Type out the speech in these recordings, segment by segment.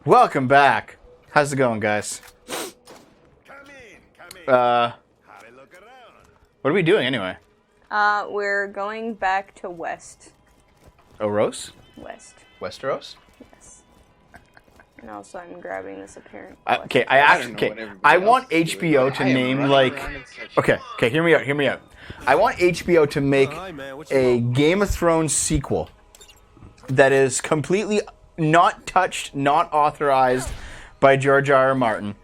Welcome back. How's it going, guys? What are we doing anyway? We're going back to West. Oros? West. Westeros? Yes. And also I'm grabbing this apparent. I want HBO to name Okay, hear me out. I want HBO to make a Game of Thrones sequel that is completely not touched, not authorized by George R. R. Martin,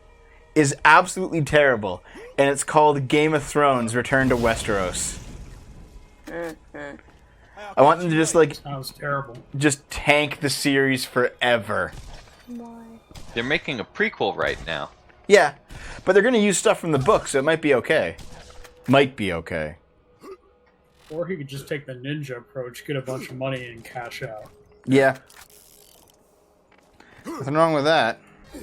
is absolutely terrible, and it's called Game of Thrones: Return to Westeros. I want them to just sounds terrible. Just tank the series forever. Why? They're making a prequel right now. Yeah, but they're going to use stuff from the book, so it might be okay. Might be okay. Or he could just take the ninja approach, get a bunch of money, and cash out. Yeah. Nothing wrong with that. I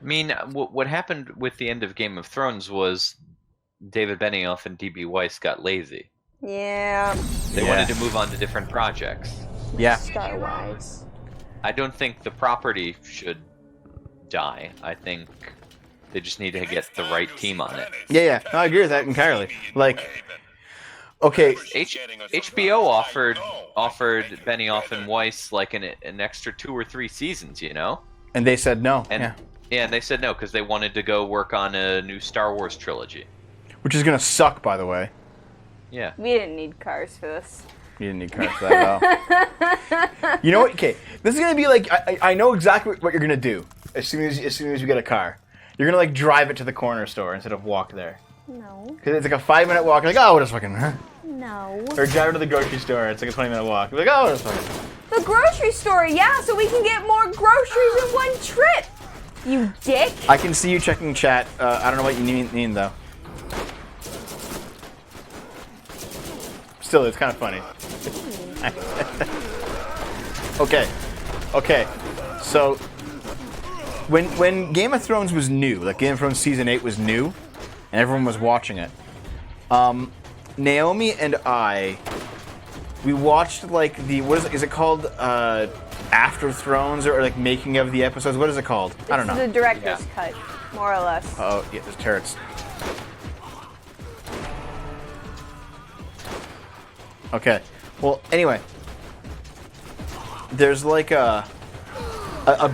mean, what happened with the end of Game of Thrones was David Benioff and D.B. Weiss got lazy. Yeah. They wanted to move on to different projects. Yeah. Star-wise. I don't think the property should die. I think they just need to get the right team on it. Yeah. No, I agree with that entirely. Okay. HBO offered Benioff and Weiss like an extra 2 or 3 seasons, you know? And they said no. And they said no because they wanted to go work on a new Star Wars trilogy. Which is going to suck, by the way. Yeah. We didn't need cars for this. You didn't need cars for that at all. You know what? Okay, this is going to be like, I know exactly what you're going to do as soon as you get a car. You're going to drive it to the corner store instead of walk there. No. Because it's like a 5-minute walk. You're like, oh, what is fucking... No. Or drive it to the grocery store. It's like a 20-minute walk. You're like, oh, what is fucking... The grocery store, yeah, so we can get more groceries in one trip. You dick. I can see you checking chat. I don't know what you mean though. Still, it's kind of funny. Okay. So, when Game of Thrones was new, like Game of Thrones Season 8 was new, and everyone was watching it, Naomi and I, we watched what is it called? After Thrones or like making of the episodes? What is it called? I don't know. It's the director's cut, more or less. Oh, yeah, there's turrets. Okay. Well, anyway, there's like a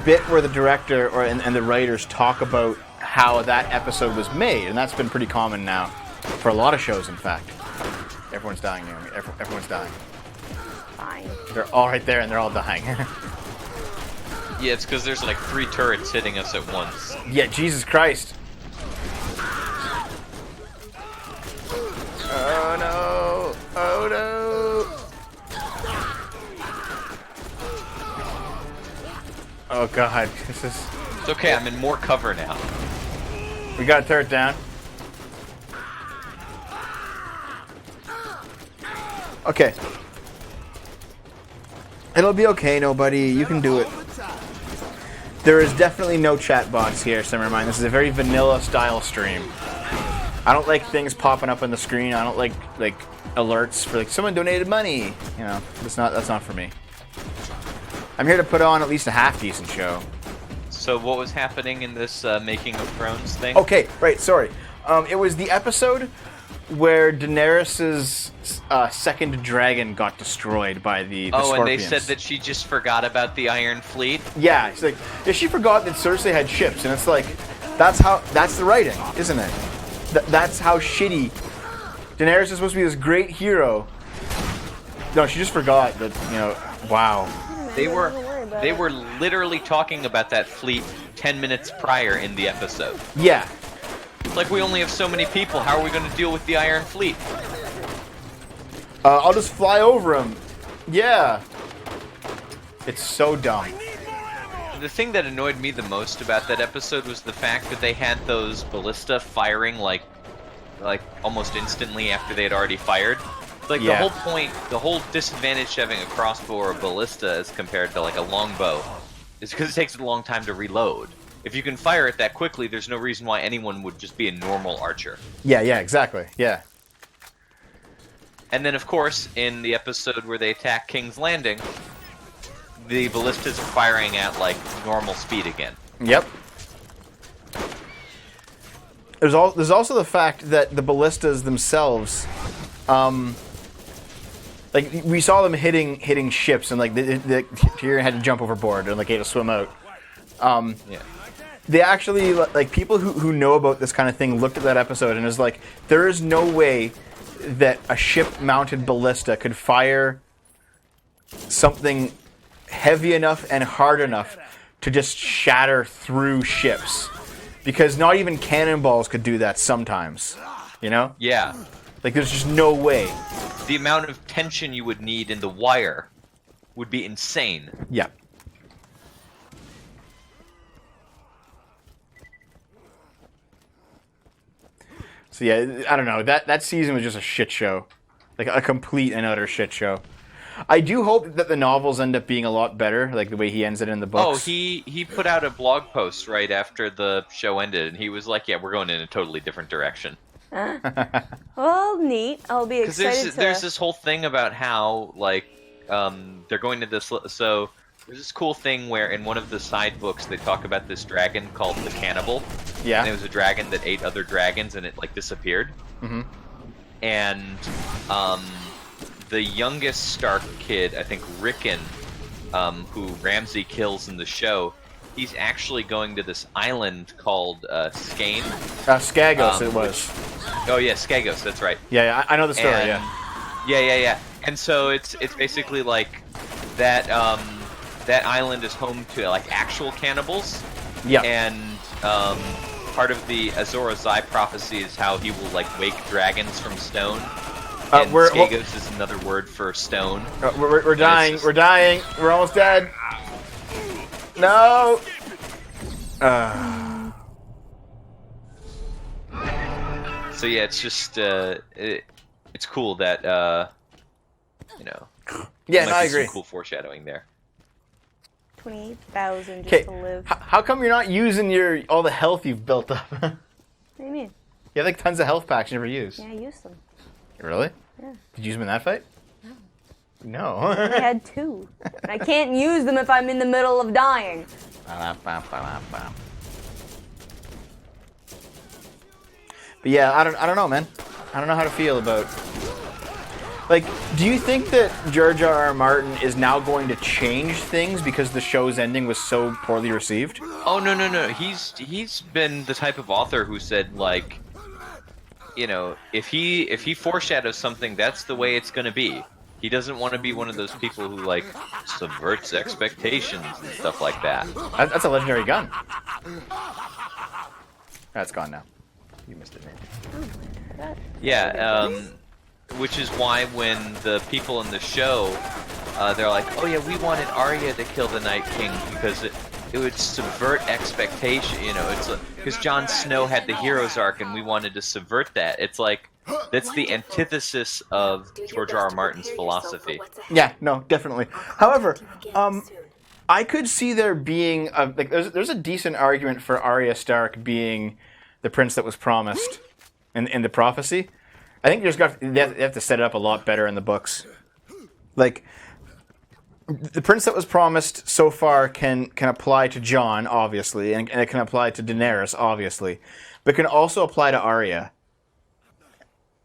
bit where the director and the writers talk about how that episode was made, and that's been pretty common now for a lot of shows. In fact, everyone's dying, Naomi. Everyone's dying. Fine. They're all right there, and they're all dying. Yeah, it's because there's like 3 turrets hitting us at once. Yeah, Jesus Christ. Oh no! Oh no! Oh god, this is... It's okay, I'm in more cover now. We got a turret down. Okay. It'll be okay, nobody. You can do it. There is definitely no chat bots here, so never mind. This is a very vanilla style stream. I don't like things popping up on the screen. I don't like alerts for someone donated money. You know, that's not for me. I'm here to put on at least a half decent show. So what was happening in this Making of Thrones thing? Okay, right. Sorry. It was the episode where Daenerys's second dragon got destroyed by the Oh, Scorpions. and they said that she just forgot about the Iron Fleet? Yeah, it's like, yeah, she forgot that Cersei had ships, and it's like, that's the writing, isn't it? That's how shitty. Daenerys is supposed to be this great hero. No, she just forgot that, wow. They were literally talking about that fleet 10 minutes prior in the episode. Yeah. It's like, we only have so many people. How are we going to deal with the Iron Fleet? I'll just fly over him. Yeah. It's so dumb. The thing that annoyed me the most about that episode was the fact that they had those ballista firing like almost instantly after they had already fired. Like, yeah. The whole disadvantage to having a crossbow or a ballista as compared to like a longbow is because it takes a long time to reload. If you can fire it that quickly, there's no reason why anyone would just be a normal archer. Yeah, exactly. Yeah. And then, of course, in the episode where they attack King's Landing, the ballistas are firing at like normal speed again. Yep. There's also the fact that the ballistas themselves, like we saw them hitting ships, and like the Tyrion had to jump overboard and like he had to swim out. Yeah. They actually, like, people who know about this kind of thing looked at that episode and was like, there is no way that a ship-mounted ballista could fire something heavy enough and hard enough to just shatter through ships. Because not even cannonballs could do that sometimes, you know? Yeah. Like, there's just no way. The amount of tension you would need in the wire would be insane. Yeah. So yeah, I don't know. That season was just a shit show. Like a complete and utter shit show. I do hope that the novels end up being a lot better, like the way he ends it in the books. Oh, he put out a blog post right after the show ended, and he was like, yeah, we're going in a totally different direction. Well, neat. I'll be excited Because there's this whole thing about how, like, they're going to this... So, there's this cool thing where in one of the side books they talk about this dragon called the Cannibal. Yeah. And it was a dragon that ate other dragons and it, like, disappeared. Mm-hmm. And, the youngest Stark kid, I think Rickon, who Ramsay kills in the show, he's actually going to this island called Skane. Skagos it was. Oh yeah, Skagos, that's right. Yeah, I know the story, And, yeah. Yeah. And so it's basically like that that island is home to like actual cannibals. Yeah. And part of the Azor Ahai prophecy is how he will like wake dragons from stone. And Skagos is another word for stone. We're dying. We're dying. We're almost dead. No. So yeah, it's just it's cool that you know. Yeah, might no, I be agree. Some cool foreshadowing there. 28,000 just to live. How come you're not using all the health you've built up? What do you mean? You have like tons of health packs you never use. Yeah, I used them. Really? Yeah. Did you use them in that fight? No. I had 2. And I can't use them if I'm in the middle of dying. But yeah, I don't know, man. I don't know how to feel about. Like, do you think that George R.R. Martin is now going to change things because the show's ending was so poorly received? Oh no. He's been the type of author who said like, you know, if he foreshadows something, that's the way it's going to be. He doesn't want to be one of those people who like subverts expectations and stuff like that. That's a legendary gun. That's gone now. You missed it, man. Yeah, which is why when the people in the show, they're like, oh yeah, we wanted Arya to kill the Night King because it would subvert expectation, you know, it's because Jon Snow had the hero's arc and we wanted to subvert that. It's like, that's the antithesis of George R.R. Martin's philosophy. Yeah, no, definitely. However, I could see there being there's a decent argument for Arya Stark being the prince that was promised in the prophecy. I think they have to set it up a lot better in the books. Like, the prince that was promised so far can apply to Jon, obviously, and it can apply to Daenerys, obviously, but can also apply to Arya.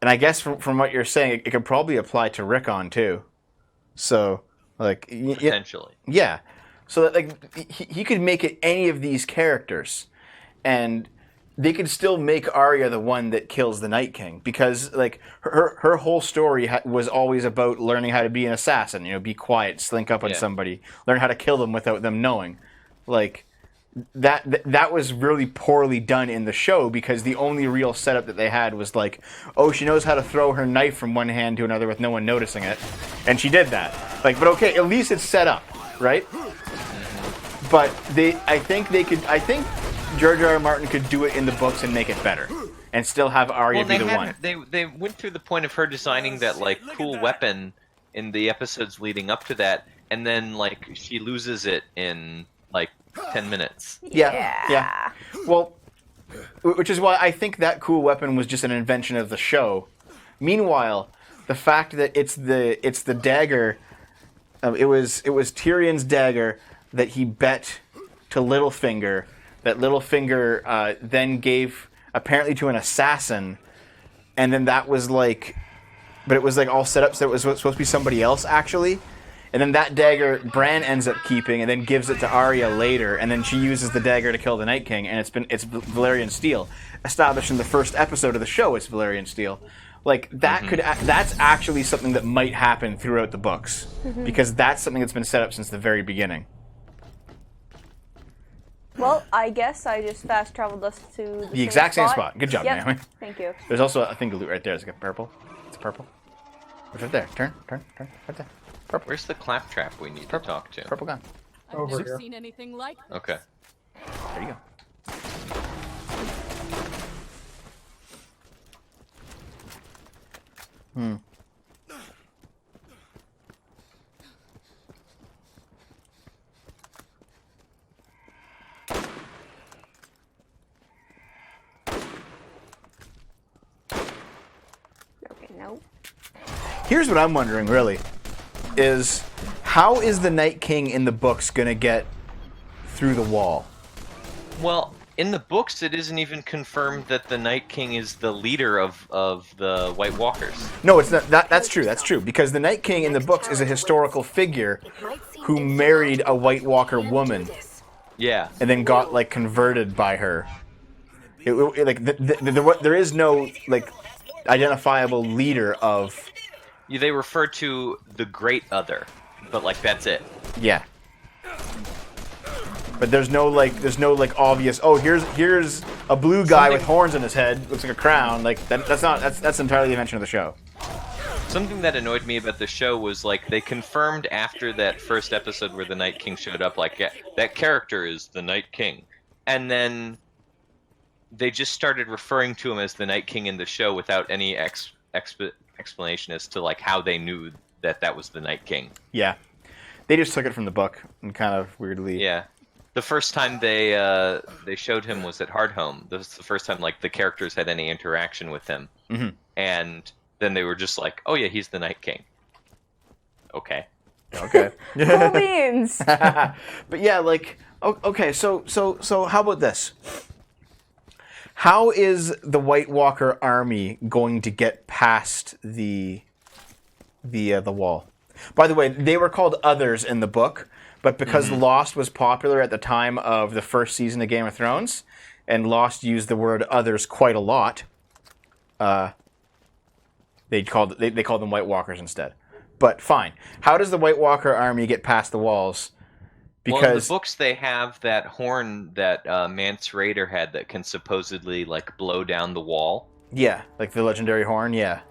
And I guess from what you're saying, it could probably apply to Rickon too. So, like, Potentially. Yeah. So that, like, he could make it any of these characters, and they could still make Arya the one that kills the Night King, because like her whole story was always about learning how to be an assassin. You know, be quiet, slink up on somebody, learn how to kill them without them knowing. Like that was really poorly done in the show, because the only real setup that they had was like, oh, she knows how to throw her knife from one hand to another with no one noticing it, and she did that. Like, but okay, at least it's set up, right? But I think George R.R. Martin could do it in the books and make it better, and still have Arya be the one. They went through the point of her designing that like cool weapon in the episodes leading up to that, and then like she loses it in like 10 minutes. Yeah. Well, which is why I think that cool weapon was just an invention of the show. Meanwhile, the fact that it's the dagger It was Tyrion's dagger that he bet to Littlefinger. That Littlefinger then gave apparently to an assassin, and then that was like, but it was like all set up so it was supposed to be somebody else actually. And then that dagger Bran ends up keeping, and then gives it to Arya later, and then she uses the dagger to kill the Night King, and it's Valyrian steel, established in the first episode of the show. It's Valyrian steel, like that that's actually something that might happen throughout the books, because that's something that's been set up since the very beginning. Well, I guess I just fast traveled us to the exact same spot. Good job, Naomi. Thank you. There's also a thing of loot right there. It's like a purple. It's purple. It's right there. Turn, right there. Purple. Where's the claptrap we need to talk to? Purple gun. I've Over never here. seen anything like this. Okay. There you go. Okay, no. Here's what I'm wondering, really, is how is the Night King in the books going to get through the wall? Well, in the books, it isn't even confirmed that the Night King is the leader of the White Walkers. No, it's not. That's true. That's true. Because the Night King in the books is a historical figure who married a White Walker woman Yeah. and then got like converted by her. There is no like identifiable leader of. Yeah, they refer to the Great Other, but like that's it. Yeah. But there's no obvious. Oh, here's a blue guy with horns on his head, looks like a crown. Like that's entirely the invention of the show. Something that annoyed me about the show was like they confirmed after that first episode where the Night King showed up, like yeah, that character is the Night King, and then they just started referring to him as the Night King in the show without any explanation as to like how they knew that was the Night King. Yeah, they just took it from the book and kind of weirdly. Yeah. The first time they showed him was at Hardhome. This was the first time like the characters had any interaction with him, and then they were just like, "Oh yeah, he's the Night King." Okay. Okay. Cool beans. But yeah, like okay, so how about this? How is the White Walker army going to get past the wall? By the way, they were called Others in the book, but because Lost was popular at the time of the first season of Game of Thrones, and Lost used the word Others quite a lot, they called them White Walkers instead. But fine. How does the White Walker army get past the walls? Because well, in the books they have that horn that Mance Rayder had that can supposedly like blow down the wall. Yeah, like the legendary horn. Yeah.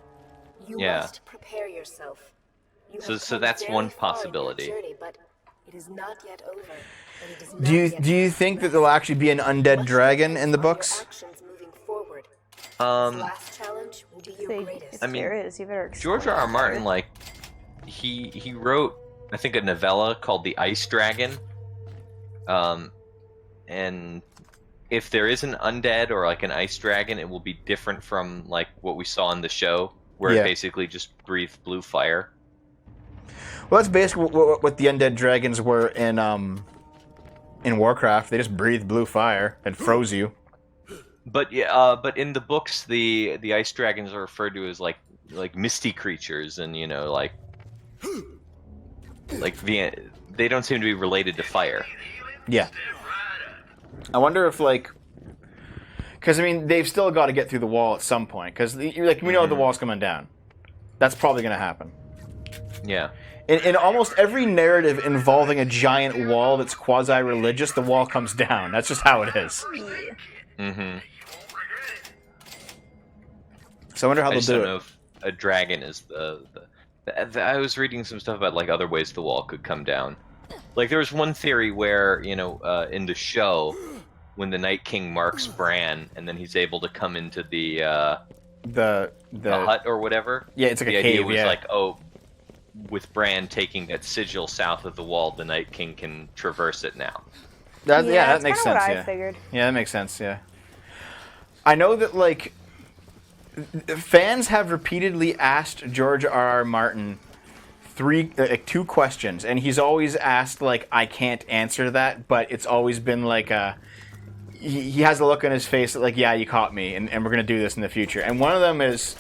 You Yeah. must prepare yourself. You So- have so come that's very one far in your possibility. journey, but it is not yet over, and it is Do you not yet do you think that there'll actually be an undead Must dragon focus in the on your books? actions moving forward. This Um, last challenge will be your If greatest. I mean, there is, you better explain George R. R. it. Martin, like, he wrote, I think, a novella called The Ice Dragon. And if there is an undead or like an ice dragon, it will be different from like what we saw in the show, where Yeah. it basically just breathed blue fire. Well, that's basically what the undead dragons were in Warcraft. They just breathed blue fire and froze you. But yeah, but in the books, the ice dragons are referred to as like misty creatures, and you know, like they don't seem to be related to fire. Yeah. I wonder if because I mean they've still got to get through the wall at some point because we know the wall's coming down. That's probably going to happen. Yeah. In almost every narrative involving a giant wall that's quasi-religious, the wall comes down. That's just how it is. Mm-hmm. So I wonder how I they'll just do don't it. know if a dragon is I was reading some stuff about like other ways the wall could come down. Like there was one theory where in the show when the Night King marks Bran and then he's able to come into the hut or whatever. Yeah, it's like the a idea cave. was Yeah. like, oh, with Bran taking that sigil south of the wall, the Night King can traverse it now. That that's makes kinda sense. what I Yeah. figured. Yeah, that makes sense. Yeah. I know that fans have repeatedly asked George R. R. Martin two questions, and he's always asked like, "I can't answer that," but it's always been like he has a look on his face that like, "Yeah, you caught me, and we're gonna do this in the future." And one of them is,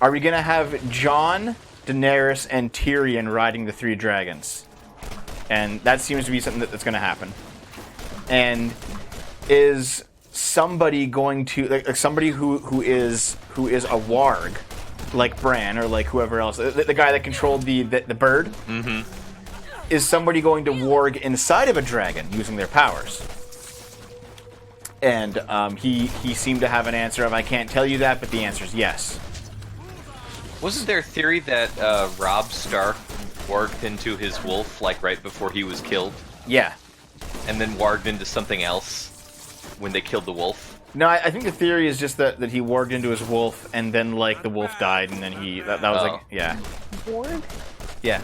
are we gonna have Jon, Daenerys, and Tyrion riding the three dragons? And that seems to be something that's gonna happen. And is somebody going to like somebody who is a warg, like Bran or like whoever else, the guy that controlled the bird? Mm-hmm. Is somebody going to warg inside of a dragon using their powers? And he seemed to have an answer of, I can't tell you that, but the answer is yes. Wasn't there a theory that Robb Stark warged into his wolf like right before he was killed? Yeah. And then warged into something else when they killed the wolf? No, I think the theory is just that he warged into his wolf, and then like the wolf died, and then that was like, yeah. Warg? Yeah.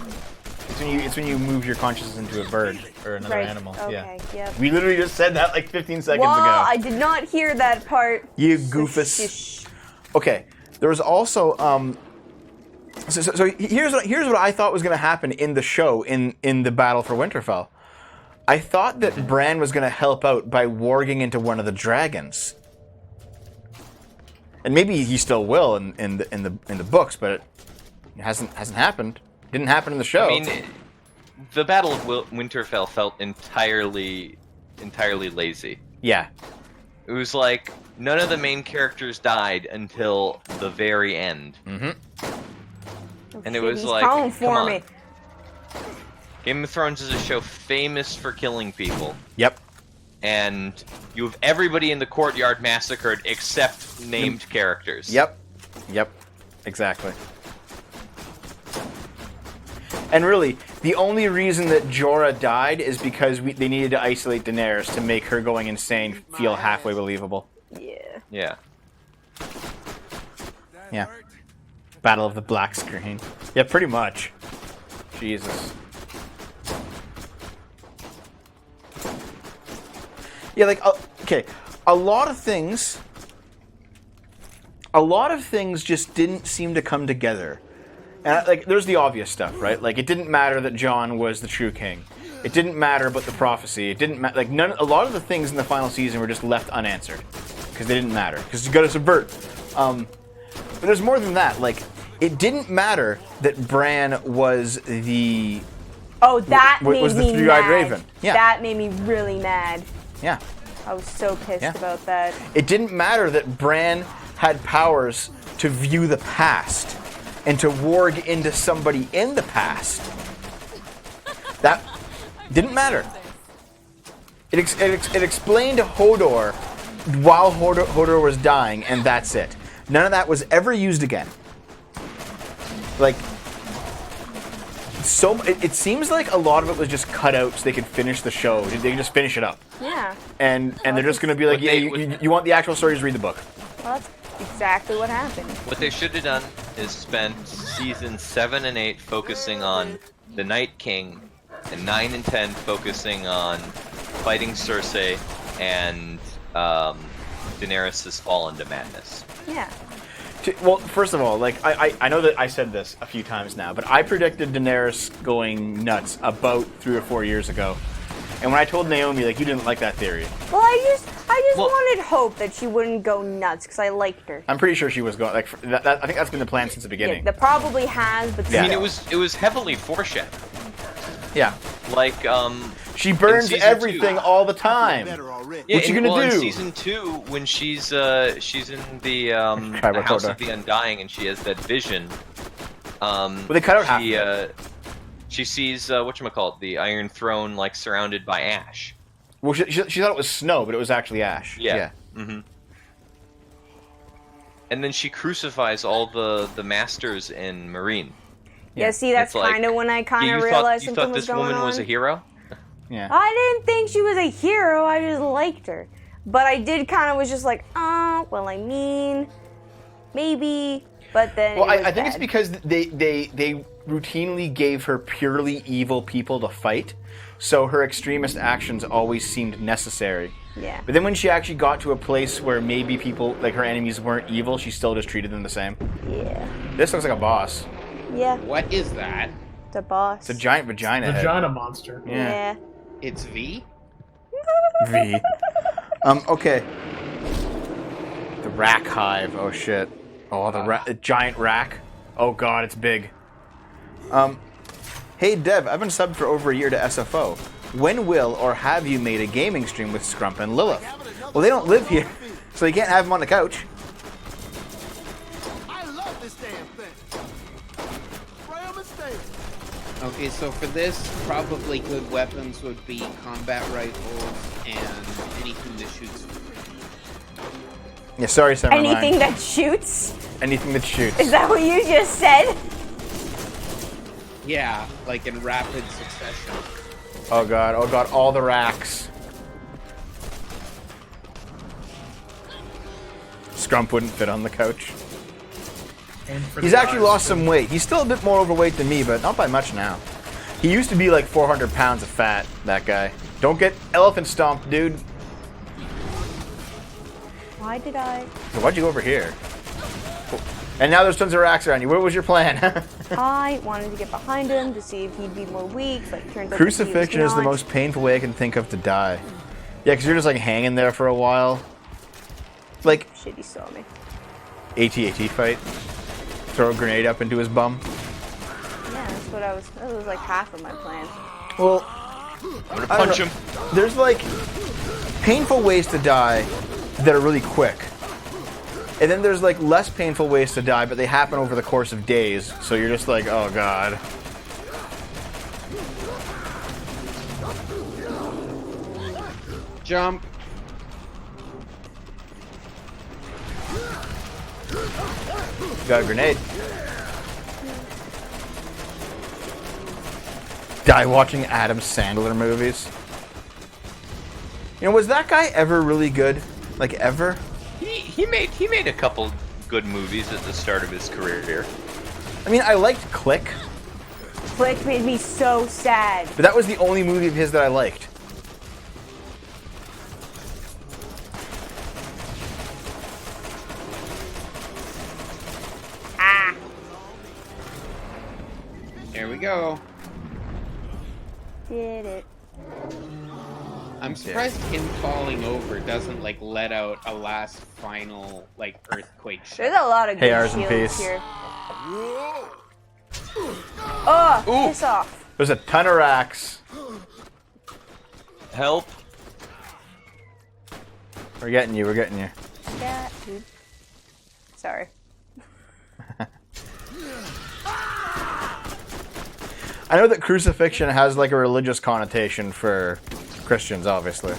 It's when you move your consciousness into a bird or another animal. Okay, Yeah. yep. We literally just said that like 15 seconds Well, ago. I did not hear that part. You goofus. Shh. Okay, there was also so here's what I thought was going to happen in the show in the battle for Winterfell. I thought that Bran was going to help out by warging into one of the dragons, and maybe he still will in the books, but it hasn't happened. Didn't happen in the show. I mean, the Battle of Winterfell felt entirely lazy. Yeah. It was like none of the main characters died until the very end. Mm-hmm. And it was He's like, calling for come me. on. Game of Thrones is a show famous for killing people. Yep. And you have everybody in the courtyard massacred except named characters. Yep. Exactly. And really, the only reason that Jorah died is because they needed to isolate Daenerys to make her going insane feel halfway believable. Yeah. Yeah. Yeah. Battle of the black screen. Yeah, pretty much. Jesus. Yeah, like, okay, a lot of things just didn't seem to come together. And like, there's the obvious stuff, right? Like, it didn't matter that Jon was the true king. It didn't matter about the prophecy. It didn't matter. Like, a lot of the things in the final season were just left unanswered because they didn't matter. Because you got to subvert. But there's more than that. Like, it didn't matter that Bran was the Was the me three-eyed mad. raven. Yeah. That made me really mad. Yeah. I was so pissed about that. It didn't matter that Bran had powers to view the past and to warg into somebody in the past. That didn't matter. It explained Hodor while Hodor was dying, and that's it. None of that was ever used again. Like, it seems like a lot of it was just cut out so they could finish the show. They could just finish it up. Yeah. And they're just going to be like, yeah, you want the actual story, just read the book. Well, that's exactly what happened. What they should have done is spent seasons 7 and 8 focusing on the Night King, and 9 and 10 focusing on fighting Cersei and Daenerys' fall into madness. Yeah. Well, first of all, like I know that I said this a few times now, but I predicted Daenerys going nuts about 3 or 4 years ago. And when I told Naomi, like, you didn't like that theory. Well, I just wanted hope that she wouldn't go nuts because I liked her. I'm pretty sure she was going. Like, I think that's been the plan since the beginning. Yeah, that probably has, but Yeah. I mean, it was heavily foreshadowed. Yeah. Like, She burns season everything 2. all the time. Yeah, What you gonna do? In season 2, when she's in the House of the Undying and she has that vision. Well, they cut out half. She sees whatchamacallit, the Iron Throne, like surrounded by ash. Well, she thought it was snow, but it was actually ash. Yeah. Mm-hmm. And then she crucifies all the masters in Marine. Yeah, see, that's It's like, kind of when I kind of you realized thought something this was going woman on. was a hero? Yeah. I didn't think she was a hero. I just liked her. But I did kind of was just like, well, I mean, maybe. But then. Well, it was I think bad. it's because they routinely gave her purely evil people to fight, so her extremist actions always seemed necessary. Yeah. But then when she actually got to a place where maybe people, like her enemies, weren't evil, she still just treated them the same. Yeah. This looks like a boss. Yeah. What is that? It's a boss. It's a giant vagina head. Vagina monster. Yeah. It's V? V. Okay. The rack hive. Oh shit. Oh, the giant rack. Oh god, it's big. Hey Dev, I've been subbed for over a year to SFO. When will or have you made a gaming stream with Scrump and Lilith? Well, they don't live here, so you can't have them on the couch. I love this damn thing. Right on mistake. Okay, so for this, probably good weapons would be combat rifles and anything that shoots. Yeah, sorry, Summer Anything Mine. that shoots? Anything that shoots. Is that what you just said? Yeah, like in rapid succession. Oh god, all the racks. Scrump wouldn't fit on the couch. He's actually lost some weight. He's still a bit more overweight than me, but not by much now. He used to be like 400 pounds of fat, that guy. Don't get elephant stomped, dude. Why did I? So why'd you go over here? And now there's tons of racks around you. What was your plan? I wanted to get behind him to see if he'd be more weak, but it turns out Crucifixion that is the most painful way I can think of to die. Yeah, because you're just like hanging there for a while. Like Shit, he saw me. AT-AT fight. Throw a grenade up into his bum. Yeah, that's what I was. That was like half of my plan. Well, I'm gonna punch him. there's like painful ways to die that are really quick. And then there's like less painful ways to die, but they happen over the course of days. So you're just like, oh god. Jump. Got a grenade. Die watching Adam Sandler movies. You know, was that guy ever really good? Like ever? He made a couple good movies at the start of his career here. I mean, I liked Click, Click made me so sad. but that was the only movie of his that I liked. Ah. There we go. Did it. I'm surprised him falling over doesn't like let out a last final like earthquake shot. There's a lot of Hey, good ours in shields peace. here. Oh, piss off. There's a ton of racks. Help! We're getting you, we're getting you. Yeah, dude. Sorry. I know that crucifixion has like a religious connotation for Christians, obviously.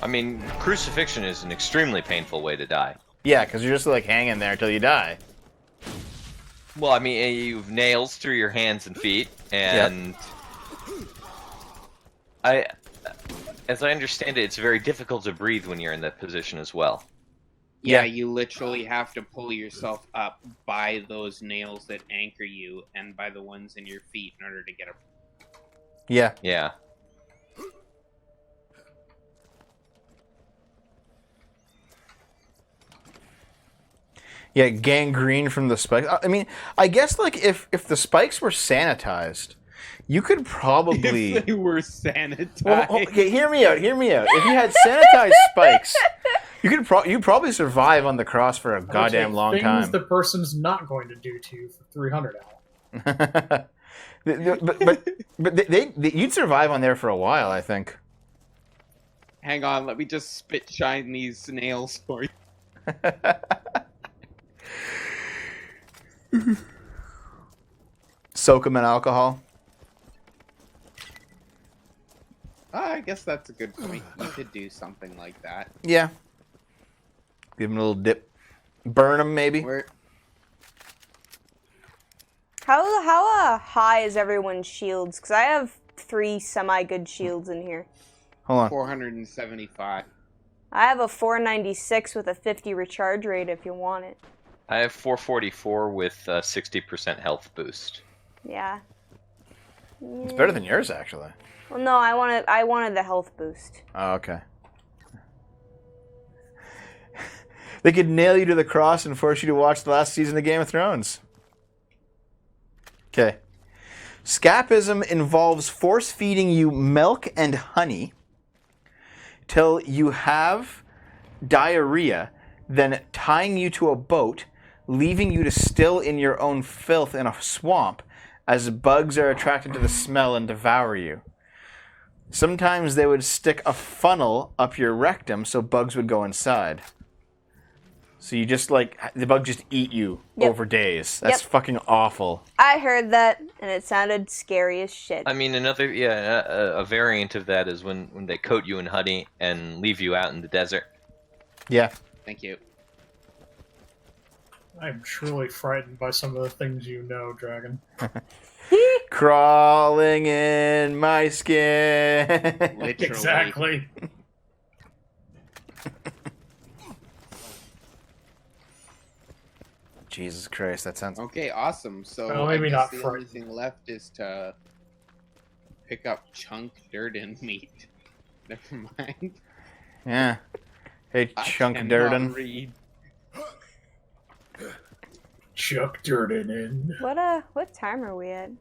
I mean, crucifixion is an extremely painful way to die. Yeah, because you're just like hanging there until you die. Well, I mean, you've nails through your hands and feet, and as I understand it, it's very difficult to breathe when you're in that position as well. Yeah, you literally have to pull yourself up by those nails that anchor you and by the ones in your feet in order to get up. Yeah. Yeah. Yeah, gangrene from the spikes. I mean, I guess like if the spikes were sanitized, you could probably. If they were sanitized. Well, okay, hear me out. Hear me out. If you had sanitized spikes, you'd probably survive on the cross for a goddamn long things time. the person's not going to do to you for 300 hours. but you'd survive on there for a while, I think. Hang on, let me just spit shine these nails for you. Soak them in alcohol. I guess that's a good point. You could do something like that. Yeah. Give them a little dip. Burn them, maybe. Where How high is everyone's shields? Because I have 3 semi-good shields in here. Hold on. 475. I have a 496 with a 50 recharge rate if you want it. I have 444 with 60% health boost. Yeah. It's better than yours, actually. Well, no, I wanted the health boost. Oh, okay. They could nail you to the cross and force you to watch the last season of Game of Thrones. Okay. Scapism involves force-feeding you milk and honey till you have diarrhea, then tying you to a boat, leaving you to still in your own filth in a swamp, as bugs are attracted to the smell and devour you. Sometimes they would stick a funnel up your rectum so bugs would go inside. So you just, like, the bugs just eat you over days. That's fucking awful. I heard that, and it sounded scary as shit. I mean, a variant of that is when they coat you in honey and leave you out in the desert. Yeah. Thank you. I'm truly frightened by some of the things you know, Dragon. Crawling in my skin. Literally. Exactly. Jesus Christ, that sounds... Okay, awesome. So Well, I maybe guess not the only frightened. thing left is to pick up chunk dirt and meat. Never mind. Yeah. Hey, I Chunk cannot Durden. read. Chuck Durden in. What time are we at?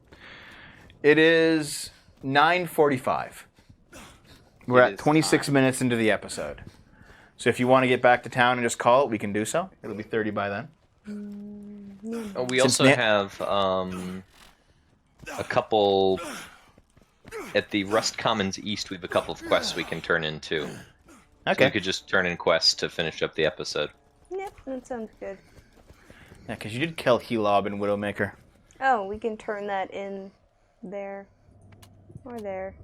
It is 9:45. We're It at is 26 time. minutes into the episode. So if you want to get back to town and just call it, we can do so. It'll be 30 by then. Oh, we Since also Na- have a couple at the Rust Commons East. We have a couple of quests we can turn in too. So Okay. we could just turn in quests to finish up the episode. Yep, that sounds good. Yeah, because you did kill Helob and Widowmaker. Oh, we can turn that in there. Or there.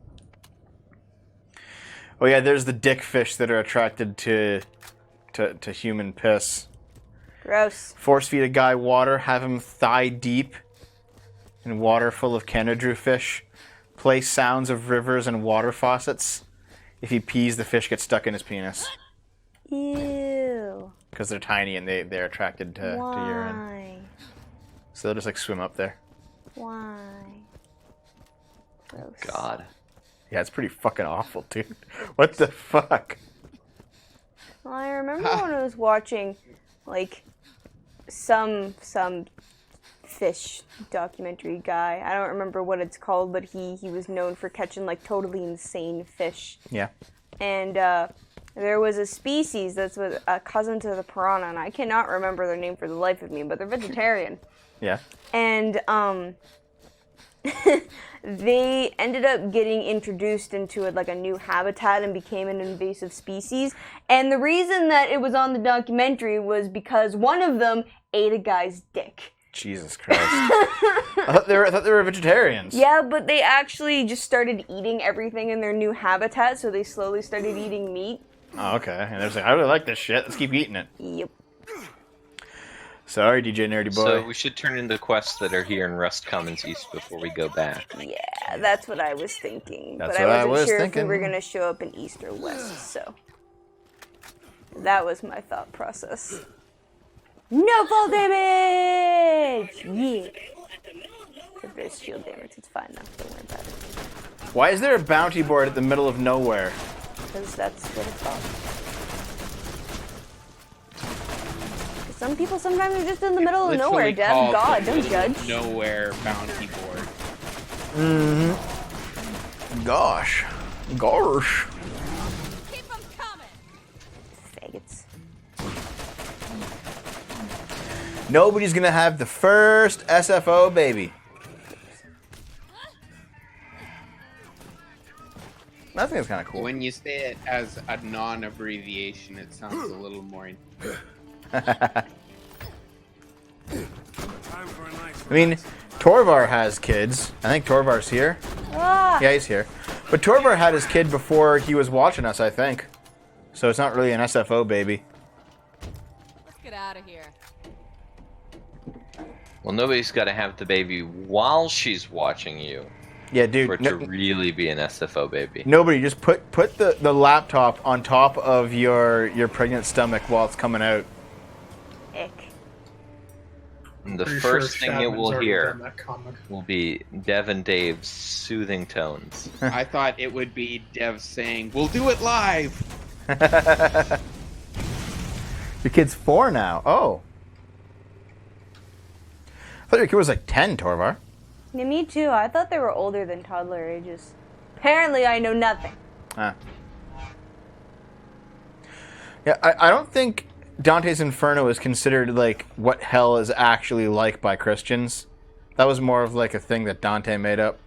Oh yeah, there's the dick fish that are attracted to human piss. Gross. Force feed a guy water, have him thigh deep in water full of Canadrew fish. Play sounds of rivers and water faucets. If he pees, the fish gets stuck in his penis. Ew. Because they're tiny and they're attracted to urine. Why? So they'll just like swim up there. Why? Gross. God. Yeah, it's pretty fucking awful, dude. What the fuck? Well, I remember when I was watching, like, some fish documentary guy. I don't remember what it's called, but he was known for catching, like, totally insane fish. Yeah. And there was a species that's a cousin to the piranha, and I cannot remember their name for the life of me, but they're vegetarian. Yeah. And they ended up getting introduced into a new habitat and became an invasive species. And the reason that it was on the documentary was because one of them ate a guy's dick. Jesus Christ. I thought they were vegetarians. Yeah, but they actually just started eating everything in their new habitat, so they slowly started eating meat. Oh, okay. And they're like, I really like this shit. Let's keep eating it. Yep. Sorry, DJ Nerdy Boy. So we should turn in the quests that are here in Rust Commons East before we go back. Yeah, that's what I was thinking. That's but what I I wasn't was sure thinking. if we were going to show up in East or West, so. That was my thought process. No fall damage! Yeah. If there's shield damage, it's fine now. Don't worry about it. Why is there a bounty board at the middle of nowhere? Because that's what it's called. Some people sometimes are just in the middle of nowhere, Literally Deb. called God, the don't middle judge. of nowhere bounty board. Gosh. Gosh. Keep 'em coming. Faggots. Nobody's gonna have the first SFO baby. I think it's kind of cool. When you say it as a non-abbreviation, it sounds a little more. I mean, Torvar has kids. I think Torvar's here. Ah! Yeah, he's here. But Torvar had his kid before he was watching us, I think. So it's not really an SFO baby. Let's get out of here. Well, nobody's got to have the baby while she's watching you Yeah, dude. for it to really be an SFO baby. Nobody, just put the laptop on top of your pregnant stomach while it's coming out. Ick. And the Pretty first sure thing you Chapman's will already hear done that comic. will be Dev and Dave's soothing tones. I thought it would be Dev saying, "We'll do it live." Your kid's 4 now. Oh. I thought your kid was like 10, Torvar. Yeah, me too. I thought they were older than toddler ages. Apparently, I know nothing. Yeah, I don't think Dante's Inferno is considered like what hell is actually like by Christians. That was more of like a thing that Dante made up.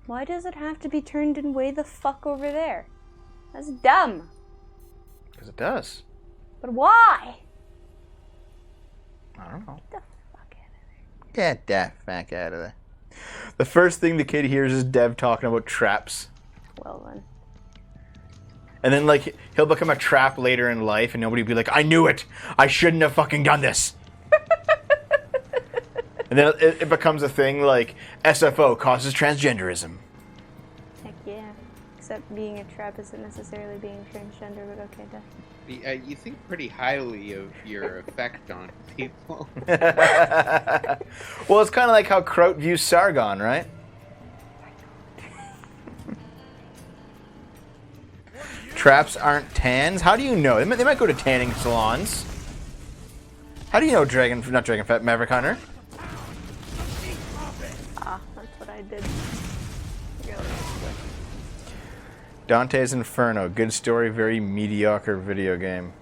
Why does it have to be turned in way the fuck over there? That's dumb. Because it does. But why? I don't know. Get the fuck out of there. Get that fuck out of there. The first thing the kid hears is Dev talking about traps. Well then. And then, like, he'll become a trap later in life, and nobody will be like, I knew it! I shouldn't have fucking done this! And then it becomes a thing like, SFO causes transgenderism. Heck yeah. Except being a trap isn't necessarily being transgender, but okay, duh. You think pretty highly of your effect on people. Well, it's kind of like how Kraut views Sargon, right? Traps aren't tans? How do you know? They might go to tanning salons. How do you know not Dragon Fat, Maverick Hunter? Ah, that's what I did. Dante's Inferno. Good story, very mediocre video game.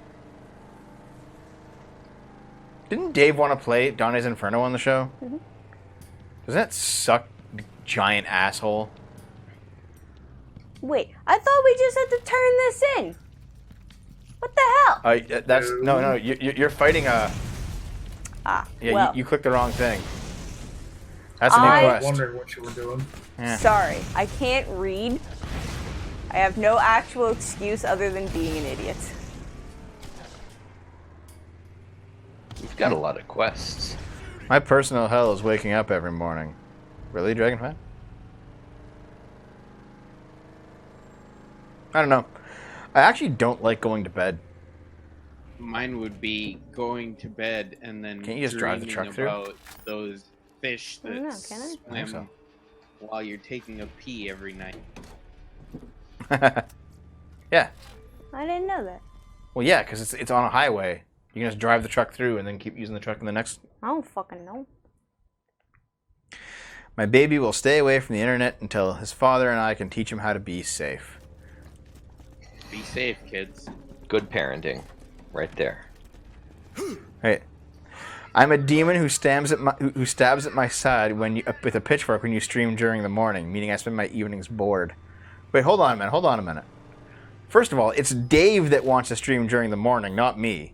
Didn't Dave want to play Dante's Inferno on the show? Mm-hmm. Doesn't that suck, giant asshole? Wait, I thought we just had to turn this in. What the hell? That's no. You're fighting a. Ah, Yeah, well. you clicked the wrong thing. That's a new I was quest. wondering what you were doing. Yeah. Sorry, I can't read. I have no actual excuse other than being an idiot. We've got a lot of quests. My personal hell is waking up every morning. Really, Dragonfly? I don't know. I actually don't like going to bed. Mine would be going to bed and then Can't you just drive the truck through? about those fish I don't know, that can I? I think swim so. while you're taking a pee every night. Yeah. I didn't know that. Well, yeah, because it's on a highway. You can just drive the truck through and then keep using the truck in the next. I don't fucking know. My baby will stay away from the internet until his father and I can teach him how to be safe. Be safe, kids. Good parenting. Right there. Right. I'm a demon who stabs at my side with a pitchfork when you stream during the morning, meaning I spend my evenings bored. Wait, hold on a minute. First of all, it's Dave that wants to stream during the morning, not me.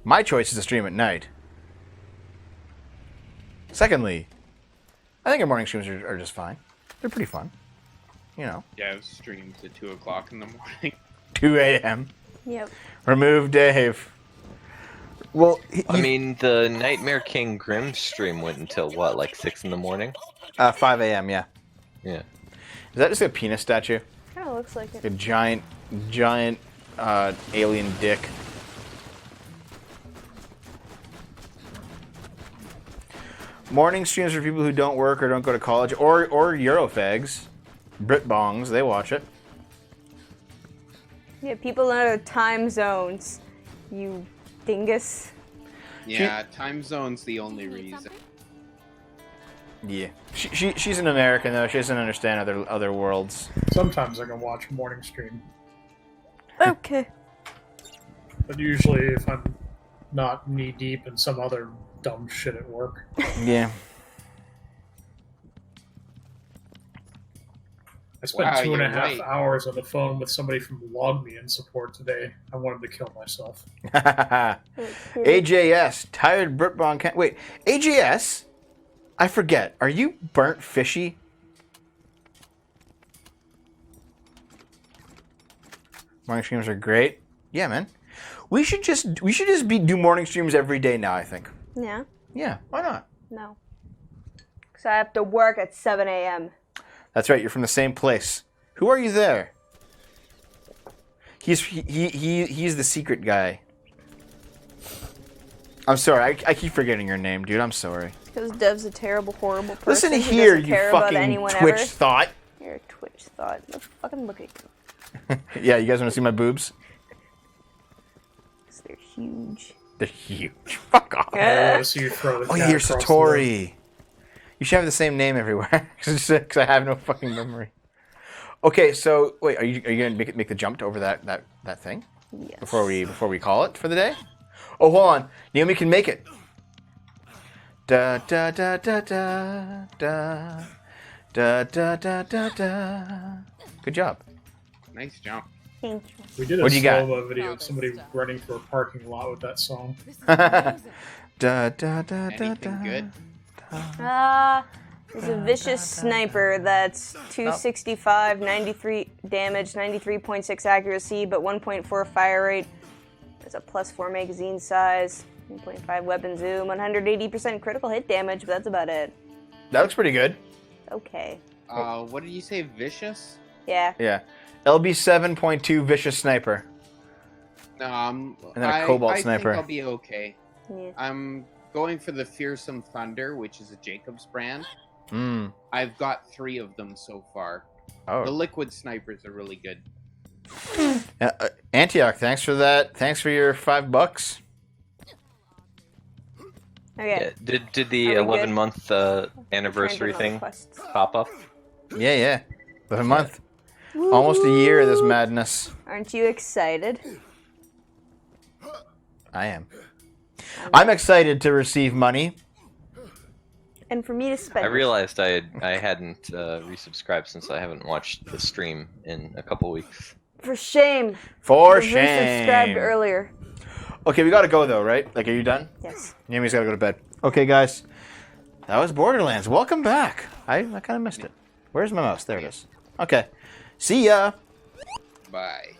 My choice is to stream at night. Secondly, I think our morning streams are just fine. They're pretty fun. You know. Yeah, I have streams at 2 o'clock in the morning. 2 a.m. Yep. Remove Dave. Well, I mean, the Nightmare King Grimm stream went until what, like 6 in the morning? 5 a.m., yeah. Yeah. Is that just a penis statue? Kind of looks like it. A giant alien dick. Morning streams for people who don't work or don't go to college, or Eurofags. Britbongs, they watch it. Yeah, people in other time zones. You dingus. Yeah, time zone's the only reason. Yeah. She's an American, though. She doesn't understand other worlds. Sometimes I can watch morning stream, Okay. but usually if I'm not knee deep in some other dumb shit at work. Yeah. I spent Wow, 2.5 you're right. hours on the phone with somebody from LogMeIn support today. I wanted to kill myself. AJS, tired Britbong can't... Wait, AJS? I forget. Are you burnt fishy? Morning streams are great. Yeah, man. We should just do morning streams every day now, I think. Yeah. Yeah, why not? No. Because I have to work at 7 a.m. That's right, you're from the same place. Who are you there? He's the secret guy. I'm sorry, I keep forgetting your name, dude. I'm sorry. Because Dev's a terrible, horrible person. Listen who here, doesn't you care about fucking anyone Twitch ever. thought. You're a Twitch thought. Let's fucking look at you. Yeah, you guys want to see my boobs? 'Cause they're huge. They're huge. Fuck off. So you throw the Oh, cat you're across the room. Satori. You should have the same name everywhere, because I have no fucking memory. Okay, so wait, are you gonna make the jump over that thing? Yes. Before we call it for the day? Oh, hold on. Naomi can make it. Da da da da da da da da da da da. Good job. Nice jump. Thank you. We did a What'd you got? slow-mo video of somebody running through a parking lot with that song. Da da da da Anything da. good? There's a vicious sniper that's 265, 93 damage, 93.6 accuracy, but 1.4 fire rate. There's a +4 magazine size, 1.5 weapon zoom, 180% critical hit damage, but that's about it. That looks pretty good. Okay. What did you say? Vicious? Yeah. Yeah. LB 7.2 vicious sniper. And then a cobalt sniper. I think I'll be okay. Yeah. I'm going for the Fearsome Thunder, which is a Jacobs brand. Mm. I've got 3 of them so far. The Oh. liquid snipers are really good. Antioch, thanks for that. Thanks for your $5. Okay. Yeah, did the Are we good? 11-month anniversary Turned in thing all the quests. pop up? Yeah. 11 month. Almost a year of this madness. Aren't you excited? I am. I'm excited to receive money. And for me to spend I it. realized I hadn't resubscribed since I haven't watched the stream in a couple weeks. For shame. For I resubscribed shame. earlier. Okay, we gotta go though, right? Like, are you done? Yes. Naomi's gotta go to bed. Okay, guys. That was Borderlands. Welcome back. I kind of missed it. Where's my mouse? There it is. Okay. See ya. Bye.